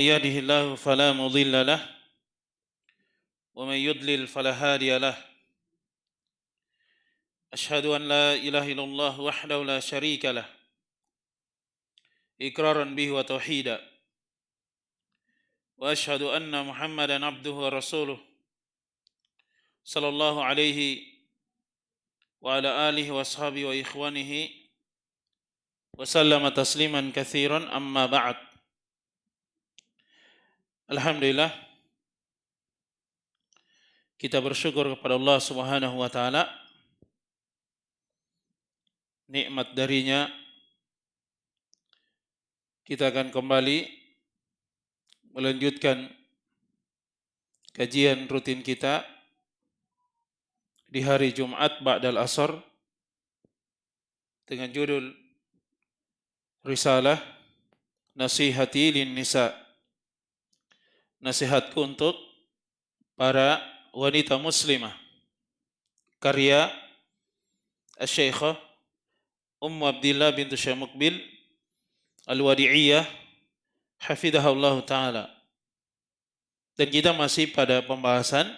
يهده الله فلا مضل له ومن يضلل فلا هادي له أشهد أن لا إله إلا الله وحده لا شريك له إقرارا به وتوحيدا وأشهد أن محمدا عبده ورسوله صلى الله عليه وعلى آله وأصحابه وإخوانه وسلم تسليما كثيرا أما بعد. Alhamdulillah, kita bersyukur kepada Allah Subhanahu wa taala, nikmat darinya kita akan kembali melanjutkan kajian rutin kita di hari Jumat ba'dal asar dengan judul Risalah Nasihati lin Nisa, nasihatku untuk para wanita muslimah, karya Asy-Syaikhah Ummu Abdillah bintu Syekh Muqbil Al-Wadi'iyah hafidhahullah ta'ala. Dan kita masih pada pembahasan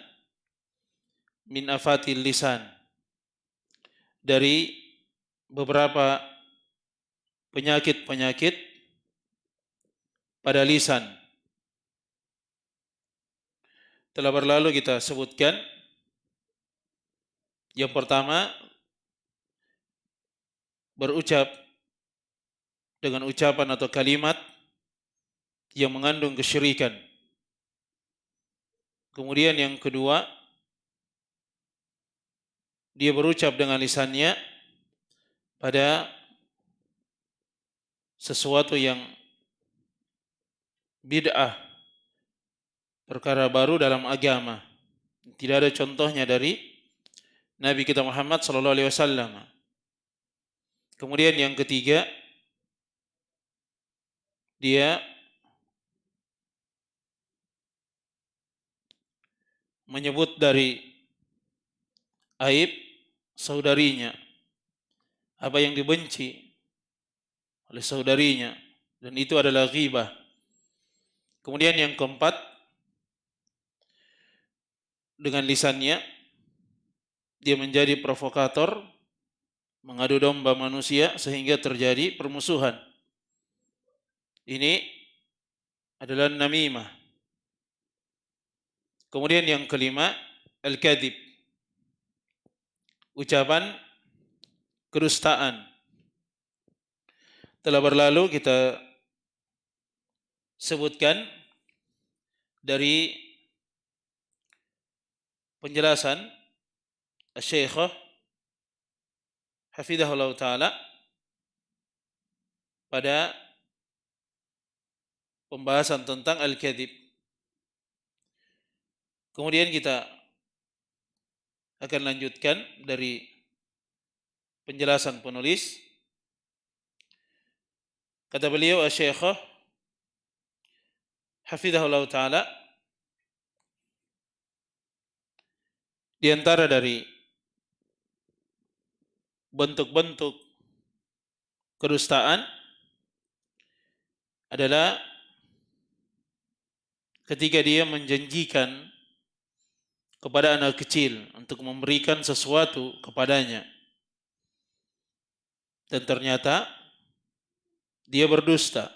min afatil lisan, dari beberapa penyakit-penyakit pada lisan. Telah berlalu kita sebutkan yang pertama, berucap dengan ucapan atau kalimat yang mengandung kesyirikan. Kemudian yang kedua, dia berucap dengan lisannya pada sesuatu yang bid'ah, perkara baru dalam agama, tidak ada contohnya dari Nabi kita Muhammad sallallahu alaihi wasallam. Kemudian yang ketiga, dia menyebut dari aib saudarinya, apa yang dibenci oleh saudarinya, dan itu adalah ghibah. Kemudian yang keempat, dengan lisannya dia menjadi provokator, mengadu domba manusia sehingga terjadi permusuhan. Ini adalah namimah. Kemudian yang kelima, al-kadhib, ucapan kedustaan. Telah berlalu kita sebutkan dari penjelasan Asy-Syaikhah hafidhahullah ta'ala pada pembahasan tentang al-kadhib. Kemudian kita akan lanjutkan dari penjelasan penulis. Kata beliau Asy-Syaikhah hafidhahullah ta'ala, di antara dari bentuk-bentuk kedustaan adalah ketika dia menjanjikan kepada anak kecil untuk memberikan sesuatu kepadanya, dan ternyata dia berdusta.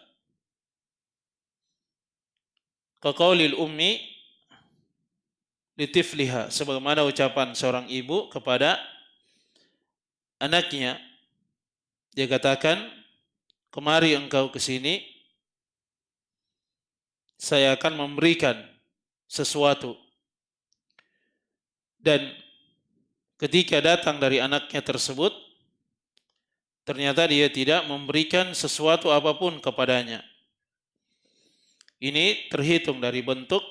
Kaqaulil ummi litifliha, sebagaimana ucapan seorang ibu kepada anaknya. Dia katakan, kemari engkau ke sini, saya akan memberikan sesuatu. Dan ketika datang dari anaknya tersebut, ternyata dia tidak memberikan sesuatu apapun kepadanya. Ini terhitung dari bentuk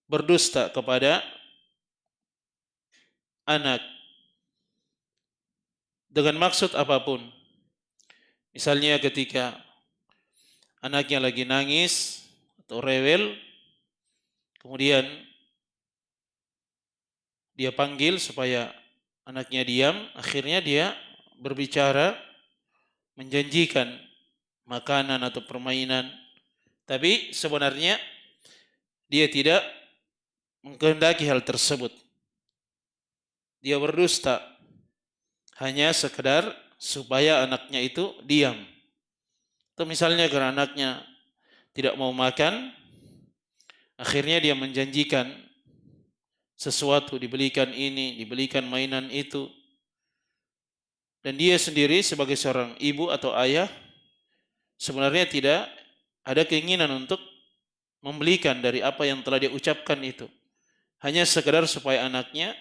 berdusta kepada anak dengan maksud apapun. Misalnya ketika anaknya lagi nangis atau rewel, kemudian dia panggil supaya anaknya diam, akhirnya dia berbicara, menjanjikan makanan atau permainan Tapi sebenarnya dia tidak mengkehendaki hal tersebut. Dia berdusta hanya sekedar supaya anaknya itu diam. Atau misalnya karena anaknya tidak mau makan, akhirnya dia menjanjikan sesuatu, dibelikan ini, dibelikan mainan itu. Dan dia sendiri sebagai seorang ibu atau ayah sebenarnya tidak ada keinginan untuk membelikan dari apa yang telah dia ucapkan itu. Hanya sekedar supaya anaknya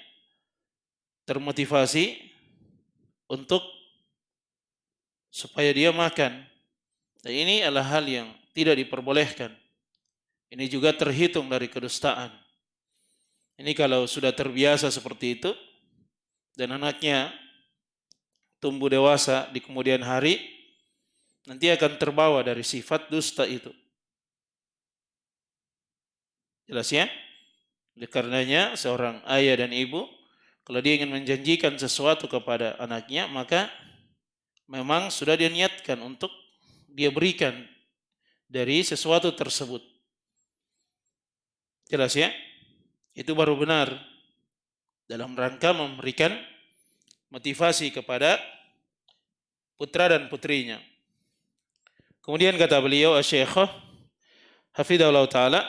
termotivasi untuk supaya dia makan. Dan ini adalah hal yang tidak diperbolehkan. Ini juga terhitung dari kedustaan. Ini kalau sudah terbiasa seperti itu dan anaknya tumbuh dewasa di kemudian hari, nanti akan terbawa dari sifat dusta itu. Jelas ya? Oleh karenanya seorang ayah dan ibu kalau dia ingin menjanjikan sesuatu kepada anaknya, maka memang sudah dia niatkan untuk dia berikan dari sesuatu tersebut. Jelas ya? Itu baru benar dalam rangka memberikan motivasi kepada putra dan putrinya. Kemudian kata beliau Asy-Syaikh hafidhahullah taala,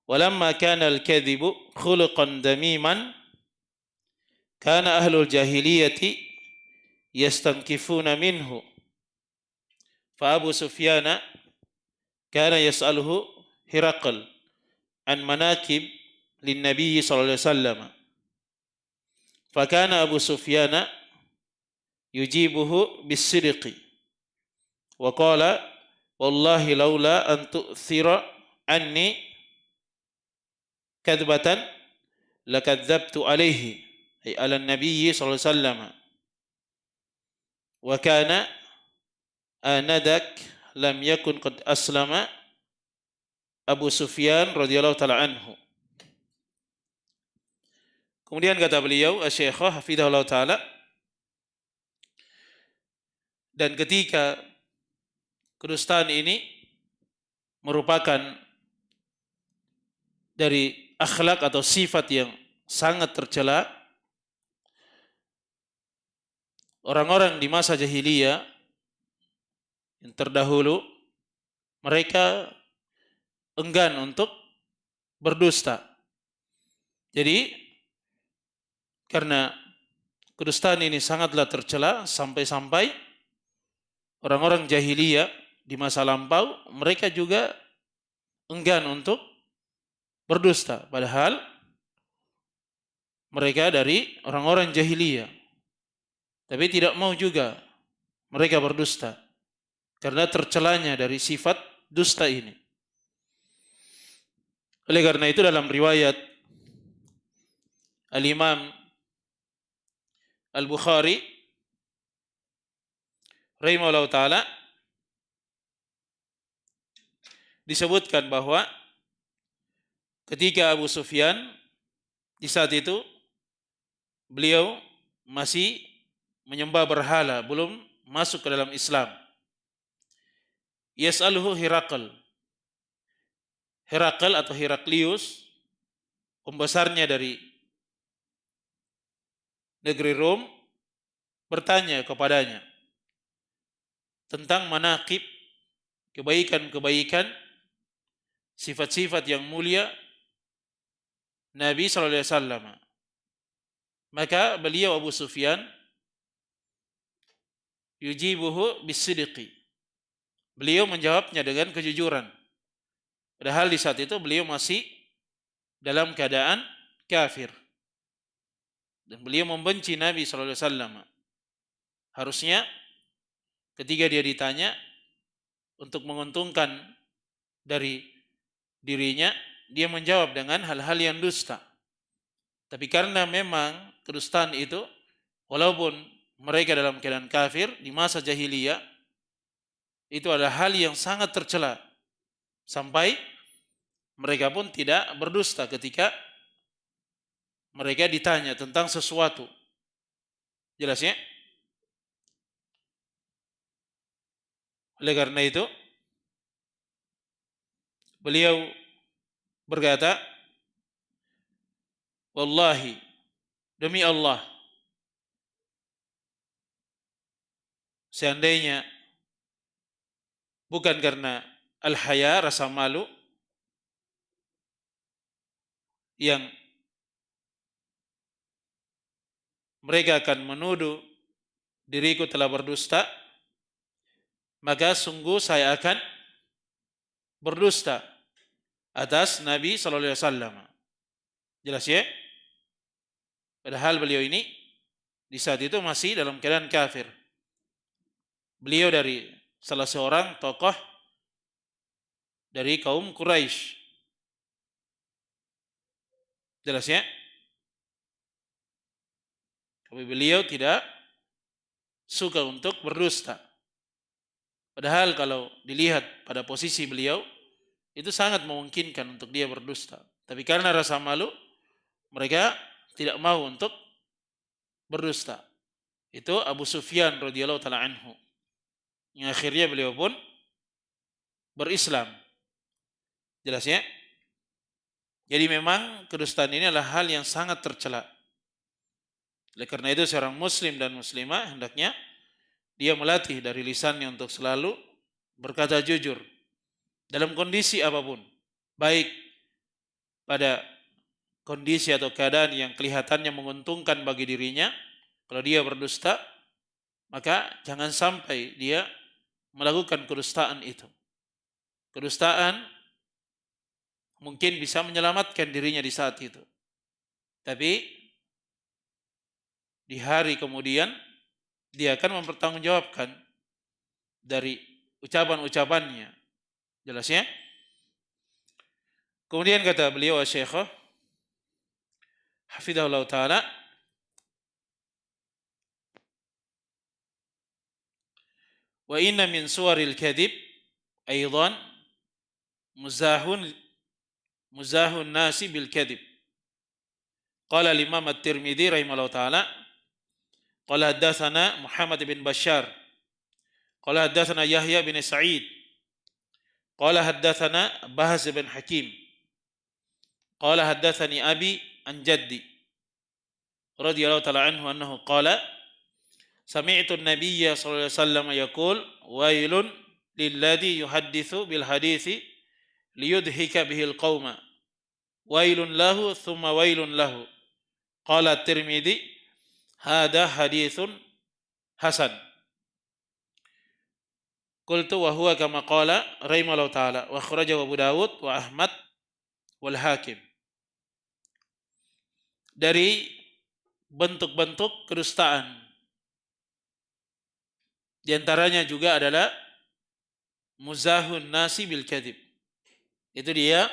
"Walamma kana al-kadhibu khuluqan damiman, kana ahlul jahiliyati yastankifuna minhu. Fa Abu Sufyan kana yas'aluhu Hiraql an manakib lin Nabi sallallahu alaihi wasallam. Fa kana Abu Sufyan yujibuhu bis-sidqi wa qala wallahi laula an tu'thira anni kadbatan lakadzabtu alaihi ay ala Nabi sallallahu alaihi wasallam. Wa kana anadak lam yakun qad aslama Abu Sufyan radhiyallahu taala anhu." Kemudian kata beliau Asy-Syaikh hafidhahullah taala, dan ketika kedustaan ini merupakan dari akhlak atau sifat yang sangat tercela, orang-orang di masa jahiliyah yang terdahulu mereka enggan untuk berdusta. Jadi karena kedustaan ini sangatlah tercela sampai-sampai orang-orang jahiliyah di masa lampau mereka juga enggan untuk berdusta, padahal mereka dari orang-orang jahiliyah, tapi tidak mau juga mereka berdusta karena tercelanya dari sifat dusta ini. Oleh karena itu dalam riwayat Al-Imam Al-Bukhari rahimahullah ta'ala disebutkan bahwa ketika Abu Sufyan di saat itu beliau masih menyembah berhala, belum masuk ke dalam Islam. Yas'aluhu Hiraql. Herakl atau Heraklius, pembesarnya dari negeri Rom, bertanya kepadanya tentang manaqib, kebaikan-kebaikan, sifat-sifat yang mulia Nabi sallallahu alaihi wasallam. Maka beliau Abu Sufyan yujibuhu bisidqi. Beliau menjawabnya dengan kejujuran. Padahal di saat itu beliau masih dalam keadaan kafir. Dan beliau membenci Nabi sallallahu alaihi wasallam. Harusnya ketika dia ditanya untuk menguntungkan dari dirinya, dia menjawab dengan hal-hal yang dusta. Tapi karena memang kedustaan itu, walaupun mereka dalam keadaan kafir di masa jahiliyah, itu adalah hal yang sangat tercela. Sampai mereka pun tidak berdusta ketika mereka ditanya tentang sesuatu. Jelas ya? Oleh karena itu, beliau berkata, wallahi, demi Allah, seandainya bukan karena al-haya, rasa malu, yang mereka akan menuduh diriku telah berdusta, maka sungguh saya akan berdusta atas Nabi sallallahu alaihi wasallam. Jelas ya? Padahal beliau ini di saat itu masih dalam keadaan kafir. Beliau dari salah seorang tokoh dari kaum Quraisy. Jelas ya? Tapi beliau tidak suka untuk berdusta. Padahal kalau dilihat pada posisi beliau, itu sangat memungkinkan untuk dia berdusta. Tapi karena rasa malu, mereka tidak mau untuk berdusta. Itu Abu Sufyan radhiyallahu taala anhu. Yang akhirnya beliau pun berislam. Jelas ya? Jadi memang kedustaan ini adalah hal yang sangat tercela. Oleh karena itu seorang muslim dan muslimah hendaknya dia melatih dari lisannya untuk selalu berkata jujur dalam kondisi apapun. Baik pada kondisi atau keadaan yang kelihatannya menguntungkan bagi dirinya, kalau dia berdusta, maka jangan sampai dia melakukan kedustaan itu. Kedustaan mungkin bisa menyelamatkan dirinya di saat itu. Tapi di hari kemudian dia akan mempertanggungjawabkan dari ucapan-ucapannya. Jelas ya? Kemudian kata beliau Syekh hafizahullah taala, wa inna min suwaril kadhib aidan muzahun nasi bil kadhib. Qala al-Imam At-Tirmidzi rahimahullah taala, qala haddatsana Muhammad bin Bashar, qala haddatsana Yahya bin Sa'id, qala haddatsana Bahz bin Hakim, qala haddatsani abi an jaddi radhiyallahu taala anhu annahu qala sami'tu an-nabiyya sallallahu alaihi wasallam yaqul wailun lilladzi yuhadditsu bil hadithi liyudhika bihil qauma wailun lahu thumma wailun lahu. Qala Tirmidzi hada haditsun hasan. Qultu wa huwa kama qala rahimallahu taala wa akhrajahu Abu Dawud wa Ahmad wal Hakim. Dari bentuk-bentuk kedustaan di antaranya juga adalah muzahun nasi bil kadhib. Itu dia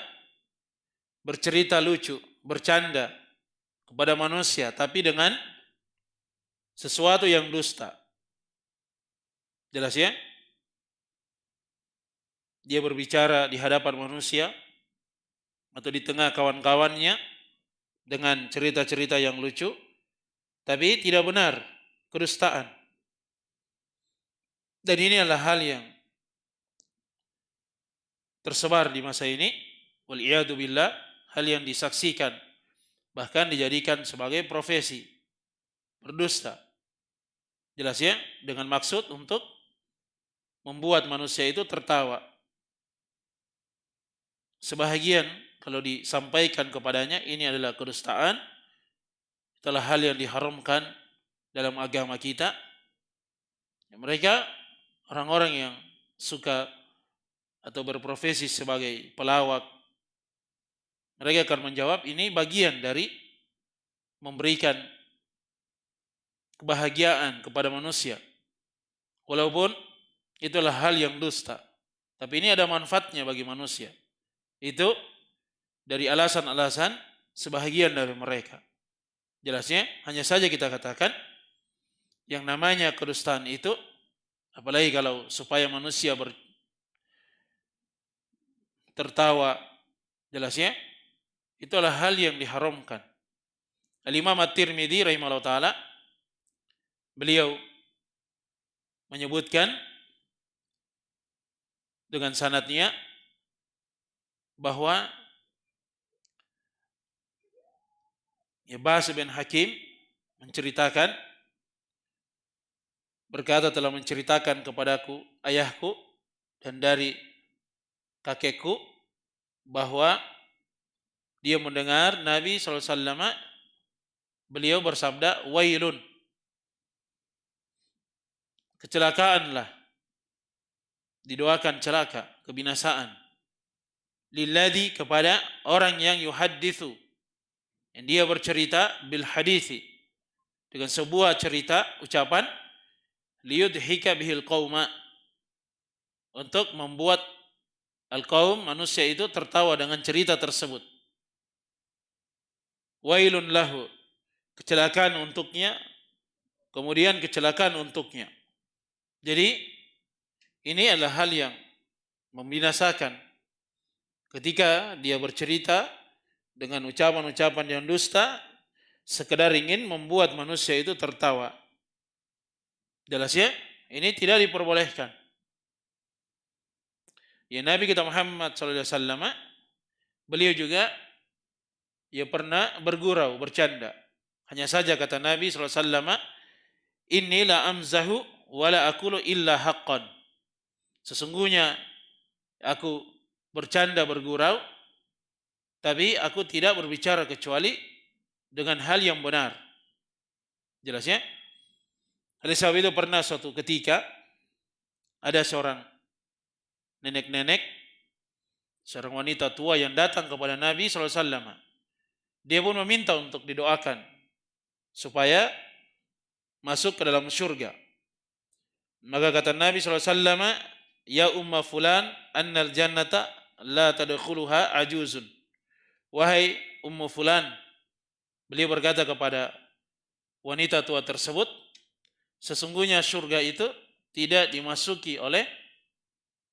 bercerita lucu, bercanda kepada manusia tapi dengan sesuatu yang dusta. Jelas ya? Dia berbicara di hadapan manusia atau di tengah kawan-kawannya dengan cerita-cerita yang lucu tapi tidak benar, kedustaan. Dan ini adalah hal yang tersebar di masa ini, wal iyadu billah, hal yang disaksikan bahkan dijadikan sebagai profesi, berdusta. Jelas ya? Dengan maksud untuk membuat manusia itu tertawa. Sebahagian kalau disampaikan kepadanya ini adalah kedustaan, itulah hal yang diharamkan dalam agama kita. Mereka orang-orang yang suka atau berprofesi sebagai pelawak, mereka akan menjawab ini bagian dari memberikan kebahagiaan kepada manusia. Walaupun itulah hal yang dusta, tapi ini ada manfaatnya bagi manusia. Itu dari alasan-alasan sebahagian dari mereka. Jelasnya hanya saja kita katakan yang namanya kedustaan itu, apalagi kalau supaya manusia tertawa, jelasnya itulah hal yang diharamkan. Al-Imam At-Tirmidzi rahimahullah taala beliau menyebutkan dengan sanadnya bahwa Bahz bin Hakim menceritakan, berkata telah menceritakan kepadaku ayahku dan dari kakekku bahwa dia mendengar Nabi SAW beliau bersabda, wailun, kecelakaanlah, didoakan celaka, kebinasaan, lilladzi, kepada orang yang yuhadditsu, yang dia bercerita, bil hadithi, dengan sebuah cerita, ucapan, liyudhika bihil qauma, untuk membuat al-qaum, manusia itu tertawa dengan cerita tersebut. Wailun lahu, kecelakaan untuknya, kemudian kecelakaan untuknya. Jadi ini adalah hal yang membinasakan ketika dia bercerita dengan ucapan-ucapan yang dusta, sekedar ingin membuat manusia itu tertawa. Jelas ya? Ini tidak diperbolehkan. Ya, Nabi kita Muhammad SAW, beliau juga pernah bergurau, bercanda. Hanya saja kata Nabi SAW, inni la amzahu wa la aqulu illa haqqan. Sesungguhnya aku bercanda, bergurau, tapi aku tidak berbicara kecuali dengan hal yang benar. Jelas ya? Oleh sebab itu pernah suatu ketika ada seorang nenek-nenek, seorang wanita tua yang datang kepada Nabi SAW. Dia pun meminta untuk didoakan supaya masuk ke dalam surga. Maka kata Nabi SAW, ya umma fulan, annal jannata la tadkhuluha ajuzun. Wahai ummu fulan, beliau berkata kepada wanita tua tersebut, sesungguhnya surga itu tidak dimasuki oleh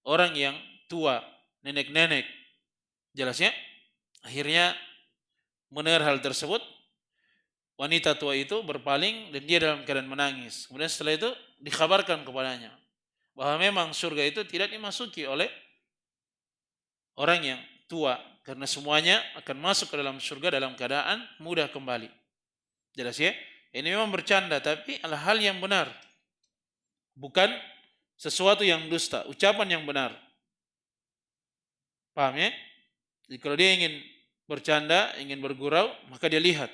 orang yang tua, nenek-nenek. Jelasnya? Akhirnya mendengar hal tersebut, wanita tua itu berpaling dan dia dalam keadaan menangis. Kemudian setelah itu dikabarkan kepadanya bahwa memang surga itu tidak dimasuki oleh orang yang tua, karena semuanya akan masuk ke dalam surga dalam keadaan mudah kembali. Jelas ya? Ini memang bercanda, tapi adalah hal yang benar. Bukan sesuatu yang dusta, ucapan yang benar. Paham ya? Jadi kalau dia ingin bercanda, ingin bergurau, maka dia lihat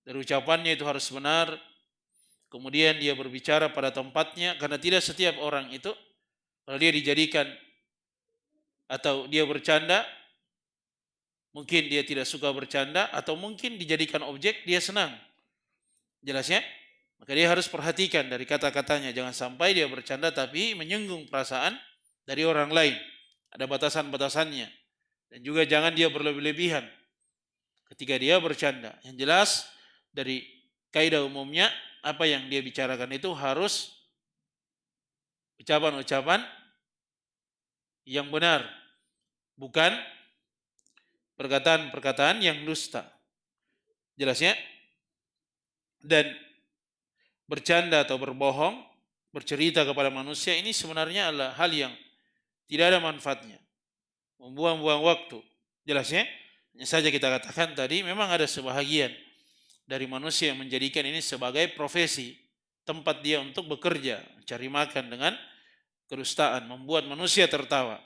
dari ucapannya itu harus benar. Kemudian dia berbicara pada tempatnya, karena tidak setiap orang itu kalau dia dijadikan atau dia bercanda, mungkin dia tidak suka bercanda, atau mungkin dijadikan objek dia senang. Jelasnya? Maka dia harus perhatikan dari kata-katanya, jangan sampai dia bercanda tapi menyinggung perasaan dari orang lain. Ada batasan-batasannya. Dan juga jangan dia berlebih-lebihan ketika dia bercanda. Yang jelas dari kaidah umumnya, apa yang dia bicarakan itu harus ucapan-ucapan yang benar, bukan perkataan-perkataan yang dusta. Jelasnya? Dan bercanda atau berbohong, bercerita kepada manusia, ini sebenarnya adalah hal yang tidak ada manfaatnya, membuang-buang waktu. Jelasnya? Hanya saja kita katakan tadi, memang ada sebahagian dari manusia yang menjadikan ini sebagai profesi, tempat dia untuk bekerja, cari makan dengan kedustaan, membuat manusia tertawa.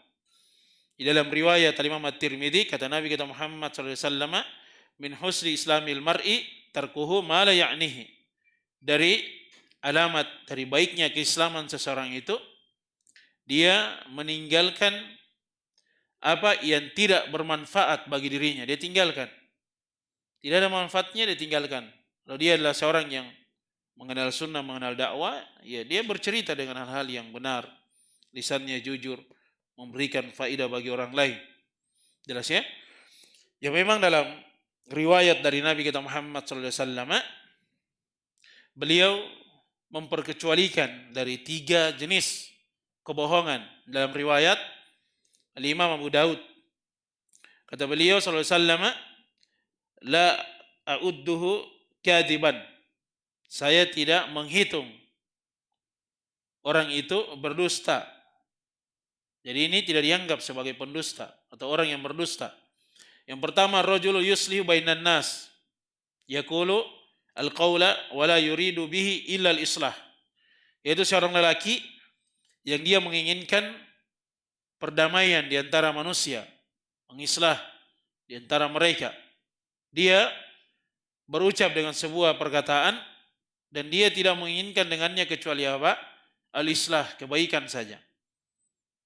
Di dalam riwayat Imam At-Tirmidzi, kata Nabi kita Muhammad SAW, min husni islamil mar'i tarkuhu ma la ya'nihi. Dari alamat, dari baiknya keislaman seseorang itu, dia meninggalkan apa yang tidak bermanfaat bagi dirinya, dia tinggalkan. Tidak ada manfaatnya, dia tinggalkan. Kalau dia adalah seorang yang mengenal sunnah, mengenal dakwah, ya dia bercerita dengan hal-hal yang benar, lisannya jujur, memberikan faedah bagi orang lain. Jelas ya? Ya memang dalam riwayat dari Nabi kita Muhammad SAW, beliau memperkecualikan dari 3 jenis kebohongan. Dalam riwayat Al-Imam Abu Daud, kata beliau SAW, la a'udduhu kadiban, saya tidak menghitung orang itu berdusta. Jadi ini tidak dianggap sebagai pendusta. atau orang yang berdusta. Yang pertama, rajulu yuslihu bainan nas, yaqulu al-qaula wa la yuridu bihi illa al-islah. Yaitu seorang lelaki yang dia menginginkan perdamaian di antara manusia, mengislah di antara mereka. Dia berucap dengan sebuah perkataan dan dia tidak menginginkan dengannya kecuali apa? Al-islah, kebaikan saja.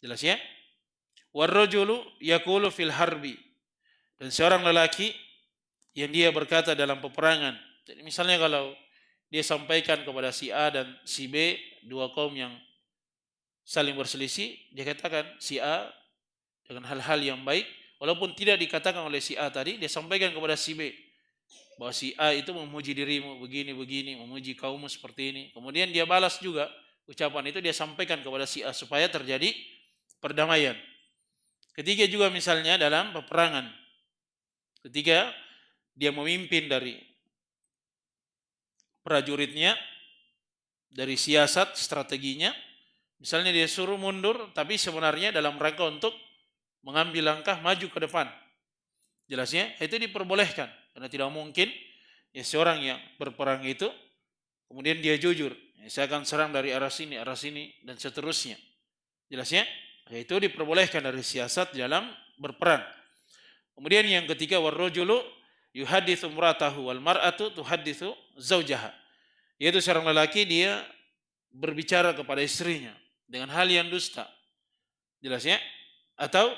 Jelas ya? Warrajulu yaqulu fil harbi. Dan seorang lelaki yang dia berkata dalam peperangan. Jadi misalnya kalau dia sampaikan kepada si A dan si B, dua kaum yang saling berselisih, dia katakan si A dengan hal-hal yang baik, walaupun tidak dikatakan oleh si A tadi, dia sampaikan kepada si B bahwa si A itu memuji dirimu begini-begini, memuji kaummu seperti ini. Kemudian dia balas juga ucapan itu, dia sampaikan kepada si A supaya terjadi perdamaian. Ketiga juga misalnya dalam peperangan, ketika dia memimpin dari prajuritnya, dari siasat strateginya, misalnya dia suruh mundur, tapi sebenarnya dalam rangka untuk mengambil langkah maju ke depan. Jelasnya itu diperbolehkan, karena tidak mungkin ya seorang yang berperang itu kemudian dia jujur, ya, saya akan serang dari arah sini dan seterusnya. Jelasnya itu diperbolehkan dari siasat dalam berperang. Kemudian yang ketiga, warrajulu yuhadditsu imra'atahu wal mar'atu tuhadditsu zaujaha. Yaitu seorang lelaki dia berbicara kepada istrinya dengan hal yang dusta. Jelasnya? Atau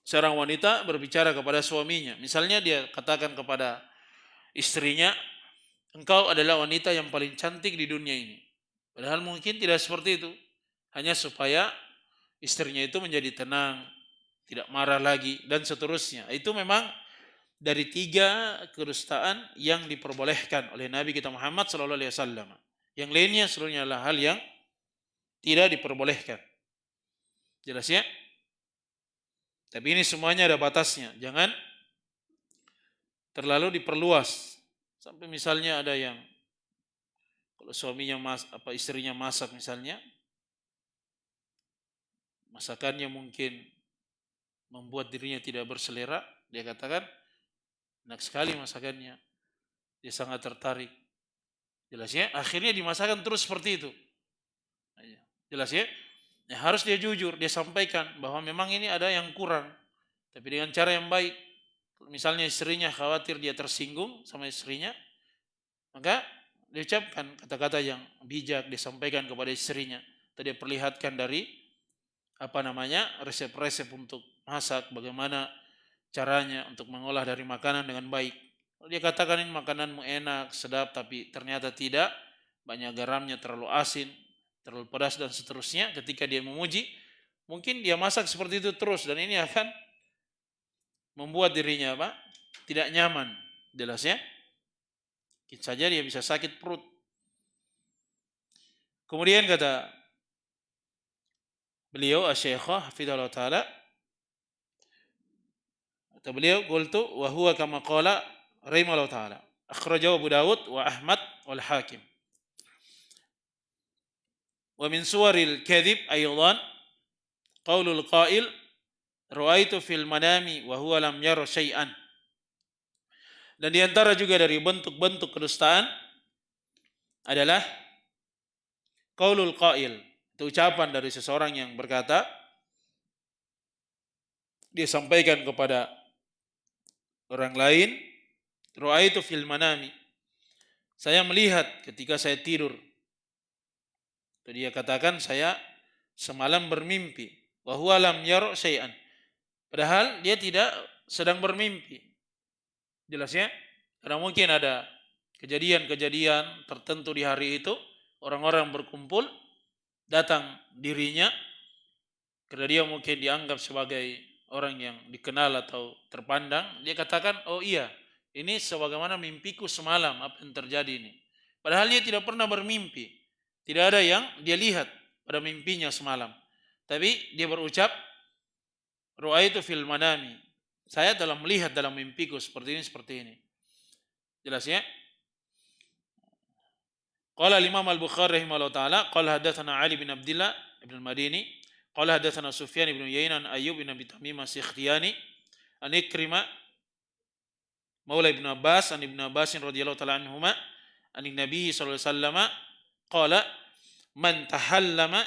seorang wanita berbicara kepada suaminya. Misalnya dia katakan kepada istrinya, engkau adalah wanita yang paling cantik di dunia ini. Padahal mungkin tidak seperti itu. Hanya supaya istrinya itu menjadi tenang, tidak marah lagi, dan seterusnya. Itu memang dari tiga kedustaan yang diperbolehkan oleh Nabi kita Muhammad SAW. Yang lainnya seluruhnya adalah hal yang tidak diperbolehkan. Jelas ya? Tapi ini semuanya ada batasnya. Jangan terlalu diperluas. Sampai misalnya ada yang kalau suaminya istrinya masak misalnya, masakannya mungkin membuat dirinya tidak berselera, dia katakan enak sekali masakannya, dia sangat tertarik. Jelas ya? Akhirnya dimasakan terus seperti itu. Jelas ya? Ya, harus dia jujur, dia sampaikan bahwa memang ini ada yang kurang, tapi dengan cara yang baik. Misalnya istrinya khawatir dia tersinggung sama istrinya, maka diucapkan kata-kata yang bijak, disampaikan kepada istrinya. Tadi dia perlihatkan dari resep-resep untuk masak, bagaimana caranya untuk mengolah dari makanan dengan baik. Kalau dia katakan ini makananmu enak, sedap, tapi ternyata tidak, banyak garamnya, terlalu asin, terlalu pedas dan seterusnya. Ketika dia memuji, mungkin dia masak seperti itu terus dan ini akan membuat dirinya tidak nyaman. Jelas ya? Mungkin saja dia bisa sakit perut. Kemudian kata beliau Asy-Syaikh hafizallahu taala, kata beliau, qultu wa huwa kama qala rahimallahu taala, akhrajahu Abu Dawud wa Ahmad wal Hakim. Wa min suwaril kadhib aydan qaulul qail ra'aitu fil manami wa huwa lam yara syai'an. Dan di antara juga dari bentuk-bentuk kedustaan adalah qaulul qail, itu ucapan dari seseorang yang berkata, dia sampaikan kepada orang lain, ra'aitu fil manami, saya melihat ketika saya tidur. Dia katakan saya semalam bermimpi, wa huwa lam yara syai'an. Padahal dia tidak sedang bermimpi. Jelas ya? Karena mungkin ada kejadian-kejadian tertentu di hari itu, orang-orang berkumpul, datang dirinya, karena dia mungkin dianggap sebagai orang yang dikenal atau terpandang, dia katakan, oh iya, ini sebagaimana mimpiku semalam, apa yang terjadi ini. Padahal dia tidak pernah bermimpi. Tidak ada yang dia lihat pada mimpinya semalam. Tapi dia berucap, ru'aitu fil manami, saya telah melihat dalam mimpiku seperti ini. Jelas ya? Qala Imam Al-Bukhari rahimahullah ta'ala, qala hadatsana Ali bin Abdullah ibn al-Madini, qala hadatsana Sufyan ibn Uyainah an Ayyub bin Abi Tamim as-Sikhtiyani an Ikrimah maula Ibnu Abbas an Ibnu Abbas radhiyallahu ta'ala anhuma an Nabi sallallahu alaihi wasallam qala man tahallama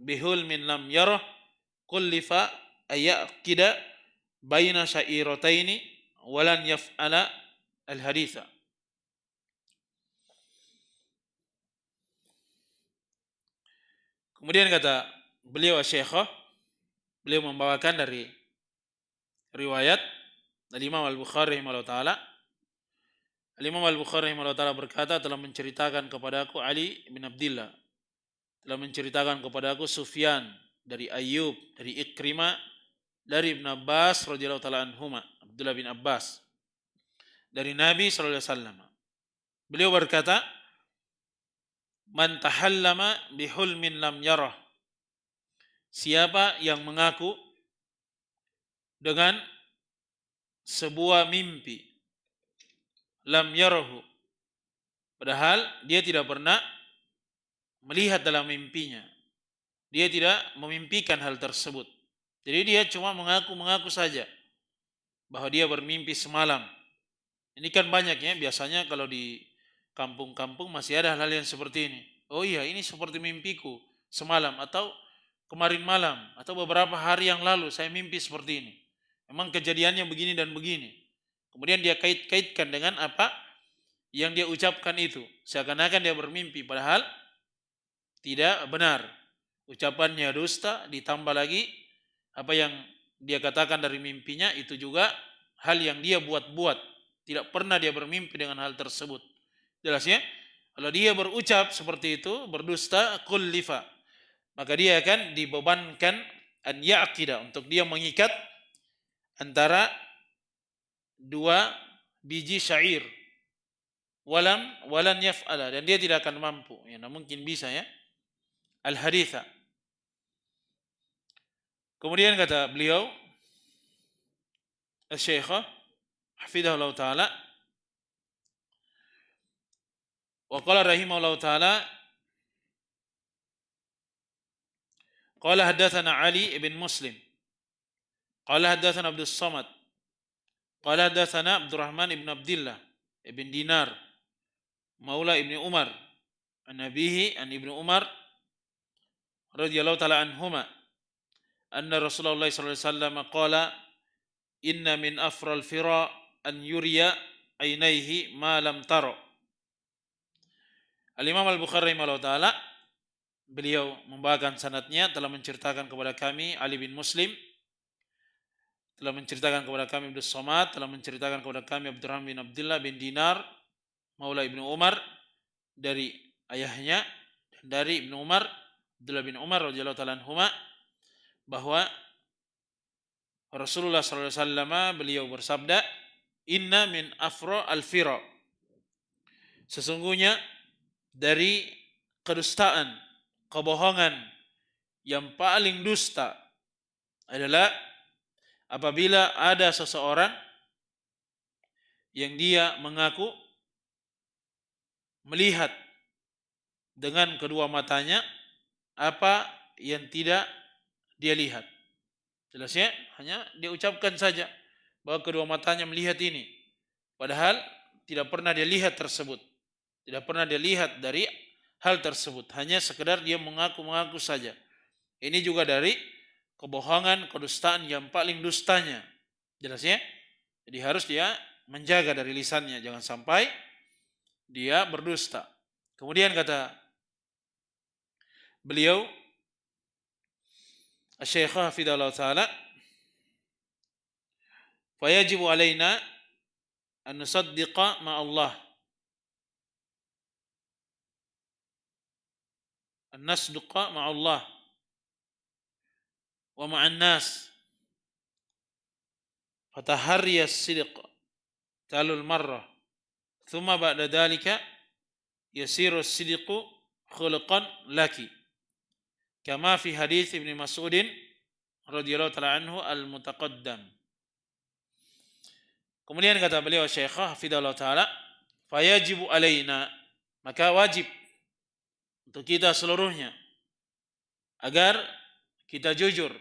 bihulmin lam yarah kullifa ayaqida baina syairataini walan yaf'ala al-haditha. Kemudian kata beliau Syekhah, beliau membawakan dari riwayat dari Imam Al-Bukhari rahimahullah ta'ala. Imam Al-Bukhari rahimahullah ta'ala berkata, telah menceritakan kepadaku Ali bin Abdillah, telah menceritakan kepadaku Sufyan dari Ayyub, dari Ikrimah, dari Ibn Abbas radhiyallahu ta'ala anhuma, Abdullah bin Abbas, dari Nabi sallallahu alaihi wasallam. Beliau berkata, man tahallama bihulmin lam yarah, siapa yang mengaku dengan sebuah mimpi, lam yarahu, padahal dia tidak pernah melihat dalam mimpinya, dia tidak memimpikan hal tersebut, jadi dia cuma mengaku saja bahwa dia bermimpi semalam. Ini kan banyak ya, biasanya kalau di kampung-kampung masih ada hal-hal yang seperti ini. Oh iya, ini seperti mimpiku semalam, atau kemarin malam, atau beberapa hari yang lalu saya mimpi seperti ini. Memang kejadiannya begini dan begini. Kemudian dia kait-kaitkan dengan apa yang dia ucapkan itu, seakan-akan dia bermimpi, padahal tidak benar. Ucapannya dusta, ditambah lagi apa yang dia katakan dari mimpinya itu juga hal yang dia buat-buat. Tidak pernah dia bermimpi dengan hal tersebut. Jelas ya? Kalau dia berucap seperti itu, berdusta, kullifa, maka dia akan dibebankan an ya'qida, untuk dia mengikat antara dua biji syair, walan yaf'ala, dan dia tidak akan mampu. Ya, nah mungkin bisa ya, al-haditha. Kemudian kata beliau Asy-Syekhah hafizahullah ta'ala, wa qala rahimahullah ta'ala, qala haddatsana Ali ibn Muslim, qala haddatsana Abdus Samad, qala haddatsana Abdurrahman ibn Abdillah ibn Dinar maula ibn Umar an abihi an ibn Umar radhiyallahu ta'ala anhuma anna Rasulullah sallallahu alaihi wasallam qala inna min afral fira an yuriya ainaihi ma lam tara. Al-Imam Al-Bukhari rahimahullah ta'ala, beliau membawakan sanadnya, telah menceritakan kepada kami Ali bin Muslim, telah menceritakan kepada kami Abdus Samad, telah menceritakan kepada kami Abdurrahman bin Abdullah bin Dinar maula Ibnu Umar, dari ayahnya dan dari Ibnu Umar, Abdullah bin Umar radhiyallahu ta'ala anhuma, bahwa Rasulullah sallallahu alaihi wasallam beliau bersabda, inna min afra al-fira, sesungguhnya dari kedustaan, kebohongan yang paling dusta adalah apabila ada seseorang yang dia mengaku melihat dengan kedua matanya apa yang tidak dia lihat. Jelasnya hanya dia ucapkan saja bahwa kedua matanya melihat ini, padahal tidak pernah dia lihat tersebut, tidak pernah dia lihat dari hal tersebut, hanya sekedar dia mengaku saja. Ini juga dari kebohongan, kedustaan yang paling dustanya. Jelasnya, jadi harus dia menjaga dari lisannya, jangan sampai dia berdusta. Kemudian kata beliau Asy-Syaikh hafizahullah ta'ala, fayajibu alaina an nusaddiqa ma'allah, an nasduqa ma'allah wa ma'an nas, fataharriya as-sidq talul marrah, thumma ba'da dhalika yasiru as-sidqu khuluqan laki, kama fi hadits Ibnu Mas'udin radhiyallahu ta'ala anhu al-mutaqaddam. Kemudian kata beliau Syekh hafizahullah ta'ala, fayajibu alaina, maka wajib untuk kita seluruhnya agar kita jujur.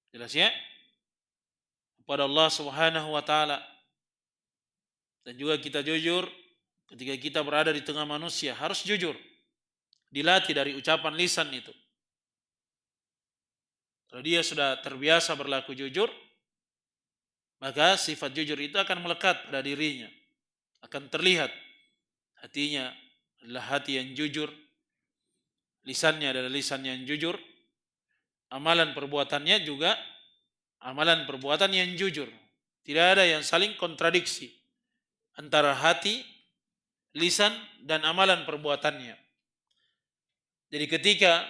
Jelas ya? Kepada Allah Subhanahu wa taala. Dan juga kita jujur ketika kita berada di tengah manusia, harus jujur. Dilatih dari ucapan lisan itu. Kalau dia sudah terbiasa berlaku jujur, maka sifat jujur itu akan melekat pada dirinya. Akan terlihat hatinya adalah hati yang jujur, lisannya adalah lisan yang jujur, amalan perbuatannya juga amalan perbuatan yang jujur. Tidak ada yang saling kontradiksi antara hati, lisan, dan amalan perbuatannya. Jadi ketika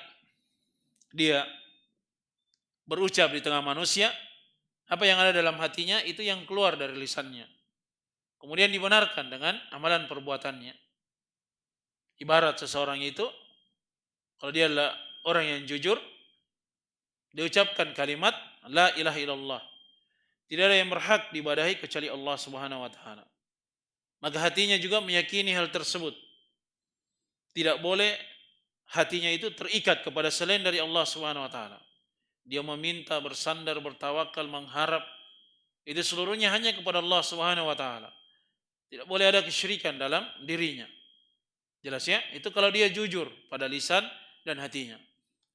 dia berucap di tengah manusia, apa yang ada dalam hatinya itu yang keluar dari lisannya. Kemudian dibenarkan dengan amalan perbuatannya. Ibarat seseorang itu, kalau dia adalah orang yang jujur, diucapkan kalimat la ilaha illallah. Tidak ada yang berhak diibadahi kecuali Allah Subhanahu wa taala. Maka hatinya juga meyakini hal tersebut. Tidak boleh hatinya itu terikat kepada selain dari Allah Subhanahu wa taala. Dia meminta, bersandar, bertawakal, mengharap, itu seluruhnya hanya kepada Allah Subhanahu wa taala. Tidak boleh ada kesyirikan dalam dirinya. Jelas ya? Itu kalau dia jujur pada lisan dan hatinya.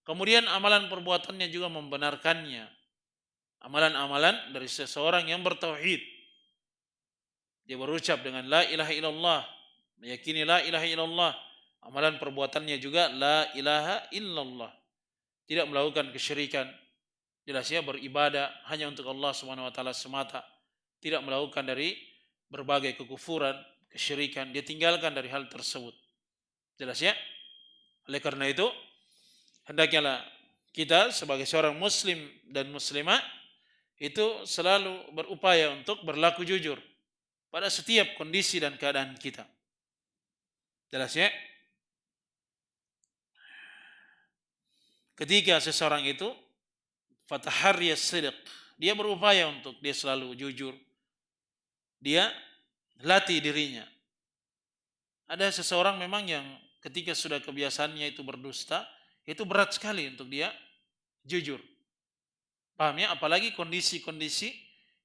Kemudian amalan perbuatannya juga membenarkannya. Amalan-amalan dari seseorang yang bertauhid. Dia berucap dengan la ilaha illallah, meyakini la ilaha illallah. Amalan perbuatannya juga la ilaha illallah. Tidak melakukan kesyirikan. Jelas ya, beribadah hanya untuk Allah Subhanahu wa taala semata. Tidak melakukan dari berbagai kekufuran, kesyirikan, dia tinggalkan dari hal tersebut. Jelas ya? Oleh karena itu, hendaknya kita sebagai seorang muslim dan muslimah itu selalu berupaya untuk berlaku jujur pada setiap kondisi dan keadaan kita. Jelas ya? Ketika seseorang itu fatahariya sidq, dia berupaya untuk dia selalu jujur. Dia latih dirinya. Ada seseorang memang yang ketika sudah kebiasaannya itu berdusta, itu berat sekali untuk dia jujur. Paham ya? Apalagi kondisi-kondisi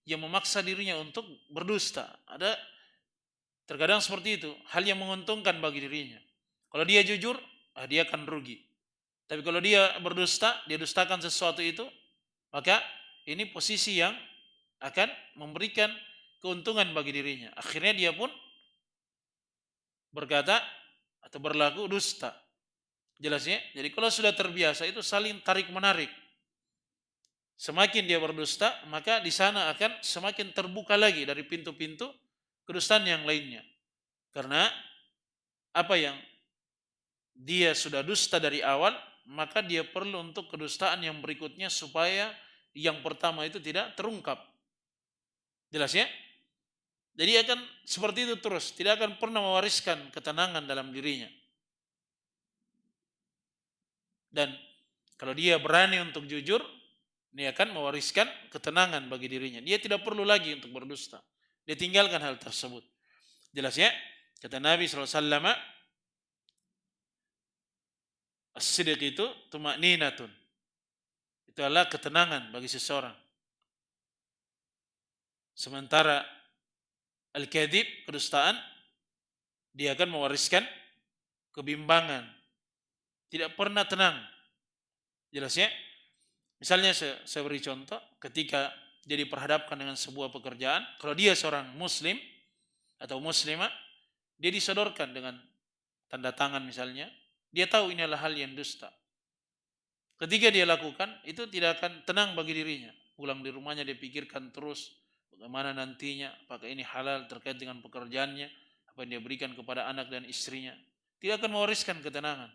yang memaksa dirinya untuk berdusta. Ada terkadang seperti itu, hal yang menguntungkan bagi dirinya. Kalau dia jujur, dia akan rugi. Tapi kalau dia berdusta, dia dustakan sesuatu itu, maka ini posisi yang akan memberikan keuntungan bagi dirinya. Akhirnya dia pun berkata atau berlaku dusta. Jelas ya? Jadi kalau sudah terbiasa itu saling tarik-menarik. Semakin dia berdusta, maka di sana akan semakin terbuka lagi dari pintu-pintu kedustaan yang lainnya. Karena apa yang dia sudah dusta dari awal, maka dia perlu untuk kedustaan yang berikutnya supaya yang pertama itu tidak terungkap. Jelas ya? Jadi akan seperti itu terus, tidak akan pernah mewariskan ketenangan dalam dirinya. Dan kalau dia berani untuk jujur, dia akan mewariskan ketenangan bagi dirinya. Dia tidak perlu lagi untuk berdusta. Dia tinggalkan hal tersebut. Jelas ya? Kata Nabi SAW, as-sidq itu tuma'ninatun. Itu adalah ketenangan bagi seseorang. Sementara al-kadhib, kedustaan, dia akan mewariskan kebimbangan. Tidak pernah tenang. Jelas ya? Misalnya saya beri contoh, ketika dia diperhadapkan dengan sebuah pekerjaan, kalau dia seorang muslim atau muslimah, dia disodorkan dengan tanda tangan misalnya, dia tahu ini adalah hal yang dusta. Ketika dia lakukan, itu tidak akan tenang bagi dirinya. Pulang di rumahnya dia pikirkan terus, bagaimana nantinya, apakah ini halal terkait dengan pekerjaannya, apa yang dia berikan kepada anak dan istrinya. Tidak akan mewariskan ketenangan.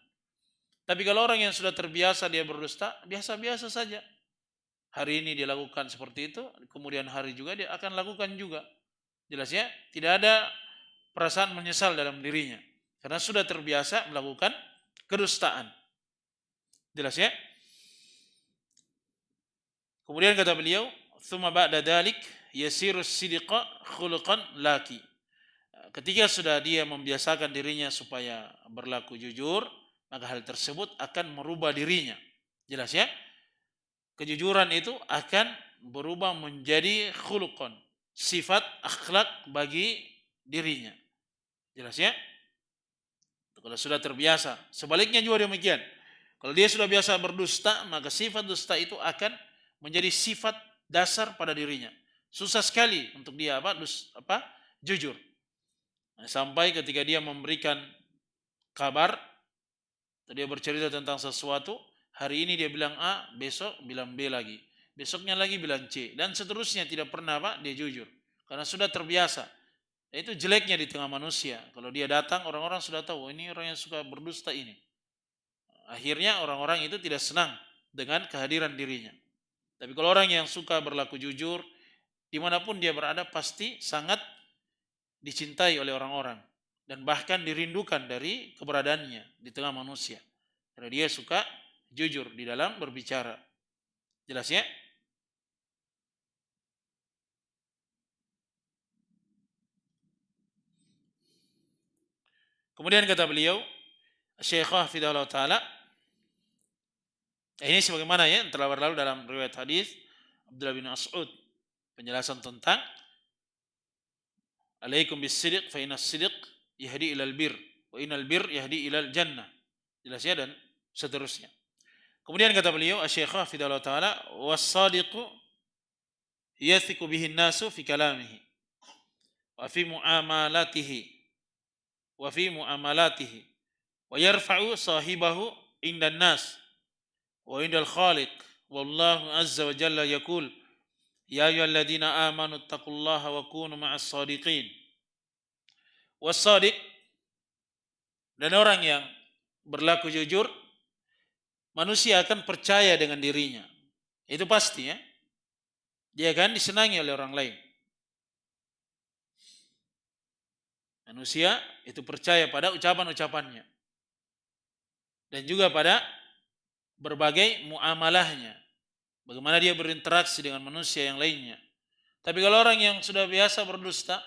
Tapi kalau orang yang sudah terbiasa dia berdusta, biasa-biasa saja. Hari ini dia lakukan seperti itu, kemudian hari juga dia akan lakukan juga. Jelas ya? Tidak ada perasaan menyesal dalam dirinya. Karena sudah terbiasa melakukan kedustaan. Jelas ya? Kemudian kata beliau, "Tsumma ba'da dzalik yasirus sidqa khuluqan laki." Ketika sudah dia membiasakan dirinya supaya berlaku jujur, maka hal tersebut akan merubah dirinya. Jelas ya? kejujuran itu akan berubah menjadi khuluqan, sifat akhlak bagi dirinya. Jelas ya? Kalau sudah terbiasa. Sebaliknya juga demikian. Kalau dia sudah biasa berdusta, maka sifat dusta itu akan menjadi sifat dasar pada dirinya. Susah sekali untuk dia jujur. Nah, sampai ketika dia memberikan kabar, atau dia bercerita tentang sesuatu, hari ini dia bilang A, besok bilang B lagi. Besoknya lagi bilang C. Dan seterusnya, tidak pernah dia jujur. Karena sudah terbiasa. Itu jeleknya di tengah manusia. Kalau dia datang, orang-orang sudah tahu, ini orang yang suka berdusta ini. Akhirnya orang-orang itu tidak senang dengan kehadiran dirinya. Tapi kalau orang yang suka berlaku jujur, dimanapun dia berada pasti sangat dicintai oleh orang-orang. Dan bahkan dirindukan dari keberadaannya di tengah manusia. Karena dia suka jujur di dalam berbicara. Jelas ya? Kemudian kata beliau, Syekh Hafidhahullah Ta'ala, ini sebagaimana ya telah berlalu dalam riwayat hadis Abdullah bin Mas'ud, penjelasan tentang alaikum bis-sidq fa inna as-sidq yahdi ilal bir wa innal bir yahdi ilal jannah. Jelas ya, dan seterusnya. Kemudian kata beliau Syekh Hafidhahullah Ta'ala, was-sadiqu yathiqu bihi an-nasu fi kalamihi wa fi muamalatihi wa yarfa'u sahibahu indan nas wa indal khaliq wallahu azza wa jalla yaqul ya ayyuhalladzina amanu taqullaha wa kunu ma'as sadiqin. Was-sadiq, dan orang yang berlaku jujur, manusia akan percaya dengan dirinya. Itu pasti ya. Dia akan disenangi oleh orang lain. Manusia itu percaya pada ucapan-ucapannya. Dan juga pada berbagai muamalahnya. Bagaimana dia berinteraksi dengan manusia yang lainnya. Tapi kalau orang yang sudah biasa berdusta,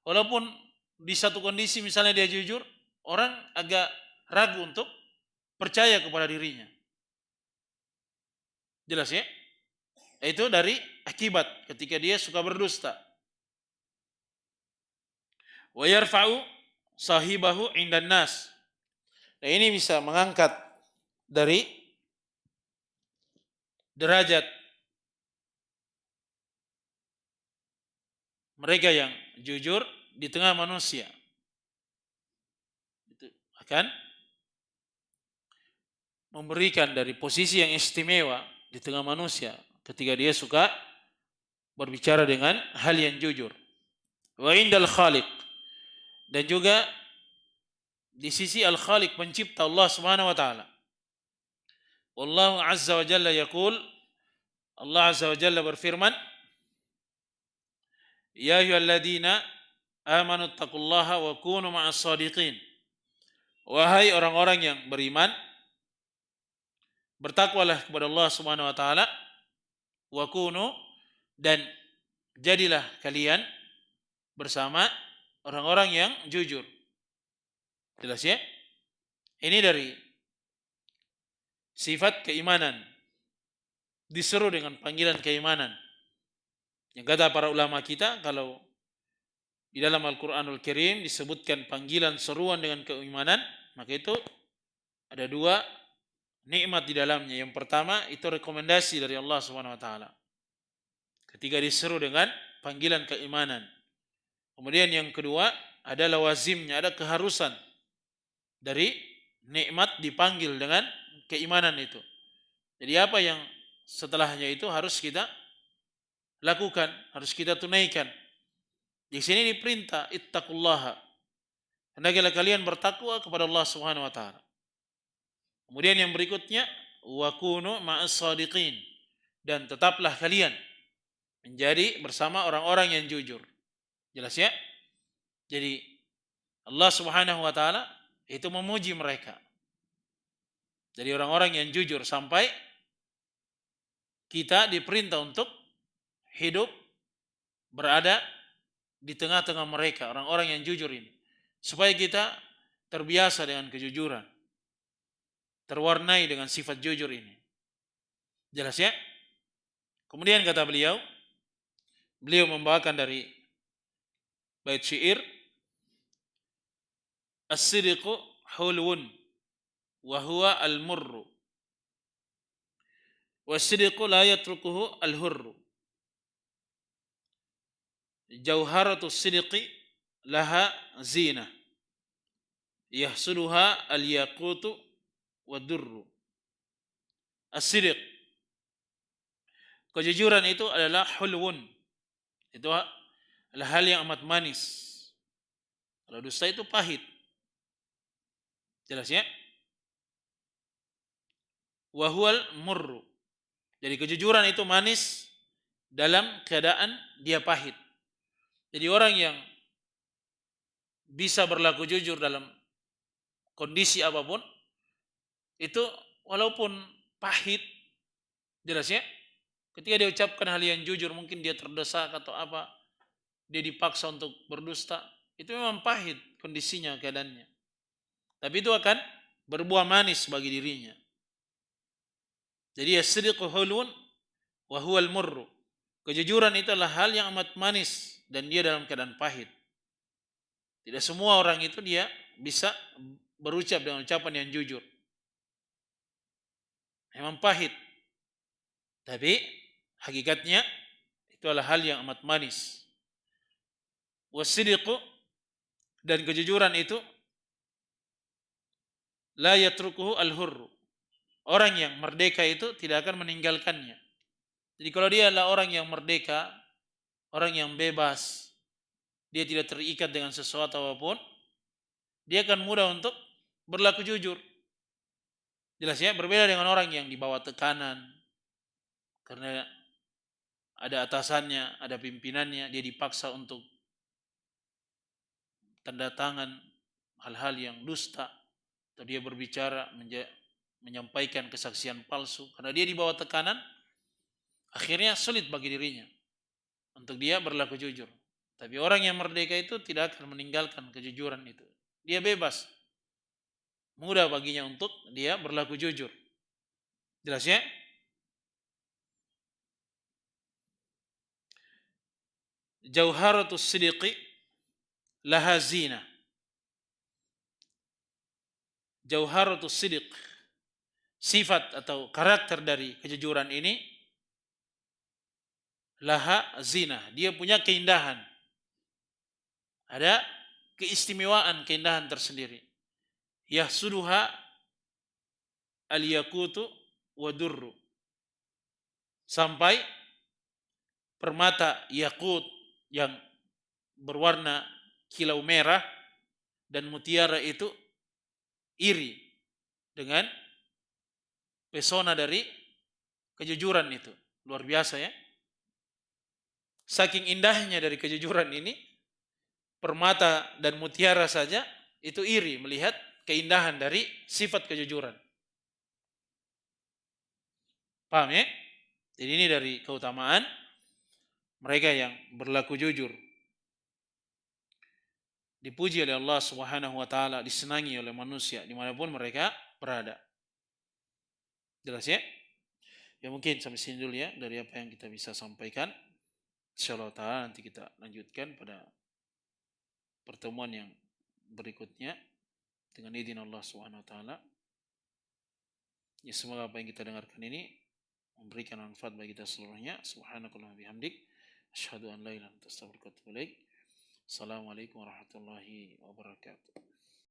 walaupun di satu kondisi misalnya dia jujur, orang agak ragu untuk percaya kepada dirinya. Jelas ya? Itu dari akibat ketika dia suka berdusta. Wa yarfa'u sahibahu indan nas. Nah, ini bisa mengangkat dari derajat mereka yang jujur di tengah manusia. Itu akan memberikan dari posisi yang istimewa di tengah manusia ketika dia suka berbicara dengan hal yang jujur. Wa indal khaliq, dan juga di sisi al-khaliq, pencipta Allah Subhanahu wa taala. Wallahu azza wa jalla yaqul, Allah azza wa jalla berfirman, ya ayyuhalladzina amanu taqullaha wa kunu ma'as shadiqin. Wahai orang-orang yang beriman, bertakwalah kepada Allah Subhanahu wa taala, wa kunu, dan jadilah kalian bersama orang-orang yang jujur. Jelas ya? Ini dari sifat keimanan. Diseru dengan panggilan keimanan. Yang kata para ulama kita, kalau di dalam Al-Quranul Karim disebutkan panggilan seruan dengan keimanan, maka itu ada dua nikmat di dalamnya. Yang pertama itu rekomendasi dari Allah Subhanahu wa taala. Ketika diseru dengan panggilan keimanan. Kemudian yang kedua ada lawazimnya, ada keharusan dari nikmat dipanggil dengan keimanan itu. Jadi apa yang setelahnya itu harus kita lakukan, harus kita tunaikan. Di sini diperintah ittaqullaha. Hendaklah kalian bertakwa kepada Allah Subhanahu wa taala. Kemudian yang berikutnya wa kunu ma'as shadiqin, dan tetaplah kalian menjadi bersama orang-orang yang jujur. Jelas ya? Jadi Allah Subhanahu wa taala itu memuji mereka. Jadi orang-orang yang jujur, sampai kita diperintah untuk hidup berada di tengah-tengah mereka, orang-orang yang jujur ini. Supaya kita terbiasa dengan kejujuran. Terwarnai dengan sifat jujur ini. Jelas ya? Kemudian kata beliau membawakan dari bait syair, as-sidqu hulwun wa huwa al-murru was-sidqu la yatrukuhu al-hurru jauharatus sidqi laha zina yahsuluha al-yaqutu wad-durru. As-sidq, kejujuran itu adalah hulwun, itu adalah hal yang amat manis. Kalau dusta itu pahit, jelas ya. Wahwal murru, jadi kejujuran itu manis dalam keadaan dia pahit. Jadi orang yang bisa berlaku jujur dalam kondisi apapun itu walaupun pahit, jelas ya. Ketika dia ucapkan hal yang jujur, mungkin dia terdesak atau apa, dia dipaksa untuk berdusta, itu memang pahit kondisinya, keadaannya. Tapi itu akan berbuah manis bagi dirinya. Jadi as-sidqu hulun wa huwal murru. Kejujuran itu adalah hal yang amat manis dan dia dalam keadaan pahit. Tidak semua orang itu dia bisa berucap dengan ucapan yang jujur. Memang pahit. Tapi hakikatnya itu adalah hal yang amat manis. Was-sidqu, dan kejujuran itu la yatrukuhu al-hurru. Orang yang merdeka itu tidak akan meninggalkannya. Jadi kalau dia adalah orang yang merdeka, orang yang bebas, dia tidak terikat dengan sesuatu apapun, dia akan mudah untuk berlaku jujur. Jelas ya, berbeda dengan orang yang dibawa tekanan, karena ada atasannya, ada pimpinannya, dia dipaksa untuk tanda tangan hal-hal yang dusta, atau dia berbicara menyampaikan kesaksian palsu, karena dia dibawa tekanan, akhirnya sulit bagi dirinya untuk dia berlaku jujur. Tapi orang yang merdeka itu tidak akan meninggalkan kejujuran itu. Dia bebas. Mudah baginya untuk dia berlaku jujur. Jelas ya? Jauharatus sidqi laha zina. Jauharatus sidq, sifat atau karakter dari kejujuran ini, laha zina, dia punya keindahan. Ada keistimewaan, keindahan tersendiri. Yahsuduha al-yaqutu wa durru. Sampai permata yakut yang berwarna kilau merah dan mutiara itu iri dengan pesona dari kejujuran itu. Luar biasa ya. Saking indahnya dari kejujuran ini, permata dan mutiara saja itu iri melihat keindahan dari sifat kejujuran. Paham ya? Jadi ini dari keutamaan mereka yang berlaku jujur. Dipuji oleh Allah Subhanahu wa taala, disenangi oleh manusia dimanapun mereka berada. Jelas ya? Ya mungkin sampai sini dulu ya dari apa yang kita bisa sampaikan. Insyaallah taala nanti kita lanjutkan pada pertemuan yang berikutnya dengan izin Allah Subhanahu wa taala. Ya semoga apa yang kita dengarkan ini memberikan manfaat bagi kita seluruhnya. Subhanakallahumma bihamdik, asyhadu an la ilaha illa anta astaghfiruka wa atubu ilaik. Assalamualaikum warahmatullahi wabarakatuh.